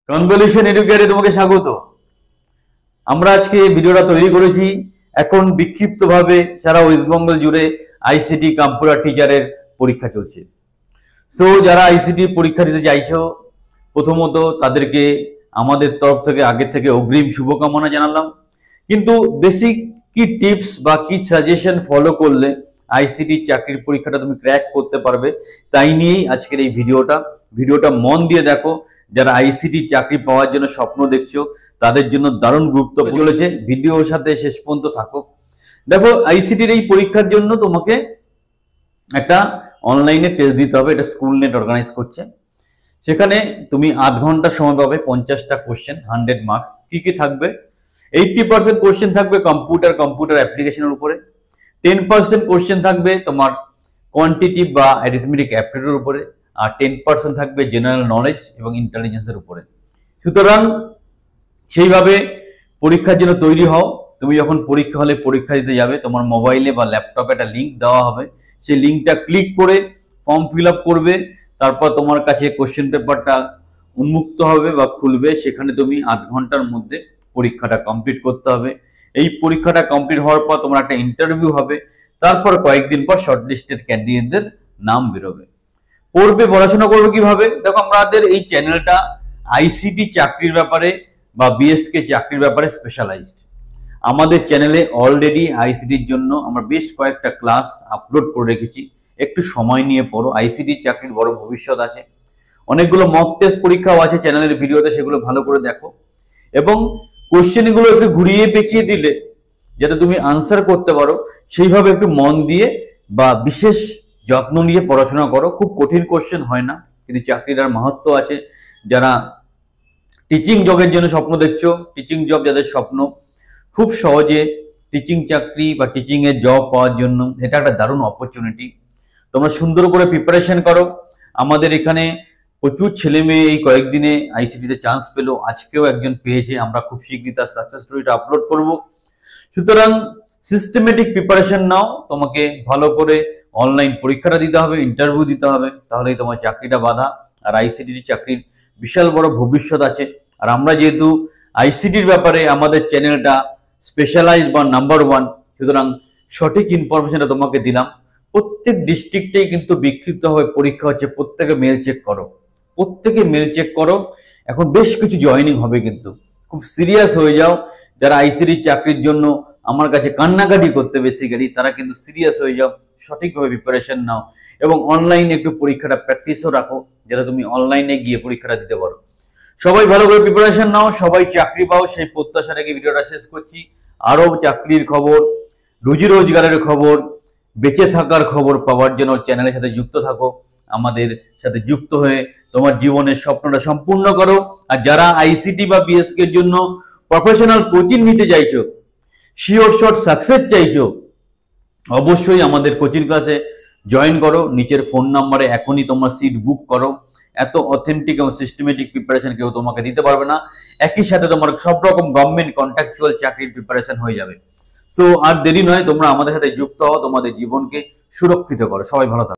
Convolution এডুকেয়ারে তোমাকে স্বাগত। আমরা আজকে ভিডিওটা তৈরি করেছি এখন বিক্ষিপ্তভাবে সারা ওয়েস্ট বেঙ্গল জুড়ে আইসিটি কম্পিউটার টিচারের পরীক্ষা চলছে। সো যারা আইসিটি পরীক্ষা দিতে চাইছো, প্রথমত তাদেরকে আমাদের তরফ থেকে আগে থেকে অগ্রিম শুভকামনা জানালাম। কিন্তু বেসিক কি টিপস বা কি সাজেশন ফলো করলে আইসিটি চাকরির পরীক্ষাটা তুমি ক্র্যাক করতে পারবে, তাই নিয়েই আজকের এই ভিডিওটা মন দিয়ে দেখো। যারা আইসিটি চাকরি পাওয়ার জন্য স্বপ্ন দেখছো তাদের জন্য দারুণ গুরুত্বপূর্ণ চলেছে, ভিডিওর সাথে শেষ পর্যন্ত থাকো। দেখো, আইসিটির এই পরীক্ষার জন্য তোমাকে একটা অনলাইনে টেস্ট দিতে হবে, এটা স্কুল নেট অর্গানাইজ করছে। সেখানে তুমি 8 ঘন্টা সময় পাবে, 50টা কোশ্চেন, 100 মার্কস। কি কি থাকবে? 80% কোশ্চেন থাকবে কম্পিউটার অ্যাপ্লিকেশনের উপরে, 10% কোশ্চেন থাকবে তোমার কোয়ান্টিটিভ বা অ্যারিথমেটিক অ্যাপটিটিউডের উপরে, আর 10% থাকবে জেনারেল নলেজ এবং ইন্টেলিজেন্সের উপরে। সুতরাং সেইভাবে পরীক্ষার জন্য তৈরি হও। তুমি যখন পরীক্ষা হলে পরীক্ষা দিতে যাবে, তোমার মোবাইলে বা ল্যাপটপে একটা লিঙ্ক দেওয়া হবে, সেই লিঙ্কটা ক্লিক করে ফর্ম ফিল আপ করবে। তারপর তোমার কাছে কোশ্চেন পেপারটা উন্মুক্ত হবে বা খুলবে, সেখানে তুমি 8 ঘন্টার মধ্যে পরীক্ষাটা কমপ্লিট করতে হবে। এই পরীক্ষাটা কমপ্লিট হওয়ার পর তোমার একটা ইন্টারভিউ হবে, তারপর কয়েকদিন পর শর্টলিস্টেড ক্যান্ডিডেটদের নাম বেরোবে। পড়াশোনা করবে কিভাবে? দেখো, আমাদের এই চ্যানেলটা আইসিটি চাকরির ব্যাপারে বা বিএসকে চাকরির ব্যাপারে স্পেশালাইজড। আমাদের চ্যানেলে অলরেডি আইসিটির জন্য আমরা বেশ কয়েকটা ক্লাস আপলোড করে রেখেছি। একটু সময় নিয়ে পড়ো, আইসিটি চাকরির বড় ভবিষ্যৎ আছে। অনেকগুলো মক টেস্ট পরীক্ষাও আছে চ্যানেলের ভিডিওতে, সেগুলো ভালো করে দেখো। এবং কোশ্চেনগুলো একটু ঘুরিয়ে পেঁচিয়ে দিলে যাতে তুমি আনসার করতে পারো, সেইভাবে একটু মন দিয়ে বা বিশেষ যত্ন নিয়ে পড়াশোনা করো। খুব কঠিন কোশ্চেন হয় না, কিন্তু চাকরির আর মাহাত্ম্য আছে। যারা টিচিং জবের জন্য স্বপ্ন দেখছো, টিচিং জব যাদের স্বপ্ন, খুব সহজে টিচিং চাকরি বা টিচিং এর জব পাওয়ার জন্য এটা একটা দারুণ অপরচুনিটি। তোমরা সুন্দর করে প্রিপারেশন করো। আমাদের এখানে প্রচুর ছেলে মেয়ে এই কয়েকদিনে আইসিটিতে চান্স পেলো, আজকেও একজন পেয়েছে। আমরা খুব শীঘ্রই তার সাকসেস স্টোরিটা আপলোড করব। সুতরাং সিস্টেমেটিক প্রিপারেশন নাও। তোমাকে ভালো করে অনলাইন পরীক্ষাটা দিতে হবে, ইন্টারভিউ দিতে হবে, তাহলেই তোমার চাকরিটা বাঁধা। আর আইসিটি চাকরির বিশাল বড় ভবিষ্যৎ আছে। আর আমরা যেহেতু আইসিটির ব্যাপারে আমাদের চ্যানেলটা স্পেশালাইজ বা নাম্বার 1, সুতরাং সঠিক ইনফরমেশনটা তোমাকে দিলাম। প্রত্যেক ডিস্ট্রিক্টেই কিন্তু বিক্ষিপ্তভাবে পরীক্ষা হচ্ছে, প্রত্যেকে মেল চেক করো। এখন বেশ কিছু জয়েনিং হবে, কিন্তু খুব সিরিয়াস হয়ে যাও। যারা আইসিটি চাকরির জন্য আমার কাছে কান্নাকাটি করতে বেসিক্যালি, তারা কিন্তু সিরিয়াস হয়ে যাও, সঠিকভাবে প্রিপারেশন নাও এবং অনলাইনে একটু পরীক্ষাটা প্র্যাকটিসও রাখো, যাতে তুমি অনলাইনে গিয়ে পরীক্ষাটা দিতে পারো। সবাই ভালো করে প্রিপারেশন নাও, সবাই চাকরি পাও, সেই প্রত্যাশা রেখে ভিডিওটা শেষ করছি। আরো চাকরির খবর, রুজি রোজগারের খবর, বেঁচে থাকার খবর পাওয়ার জন্য চ্যানেলের সাথে যুক্ত থাকো। আমাদের সাথে যুক্ত হয়ে তোমার জীবনের স্বপ্নটা সম্পূর্ণ করো। আর যারা আইসিটি বা বিএসকে এর জন্য প্রফেশনাল কোচিং নিতে চাইছো, শিওর শট সাকসেস চাইছো, অবশ্যই আমাদের কোচিং ক্লাসে জয়েন করো। নিচের ফোন নাম্বারে এখনই তোমার সিট বুক করো। এত অথেন্টিক এবং সিস্টেমেটিক প্রিপারেশন কেউ তোমাকে দিতে পারবে না। একই সাথে তোমার সব রকম গভর্নমেন্ট কন্ট্রাকচুয়াল চাকরির প্রিপারেশন হয়ে যাবে। সো আর দেরি নয়, তোমরা আমাদের সাথে যুক্ত হও, তোমাদের জীবনকে সুরক্ষিত করো। সবাই ভালো থাকো।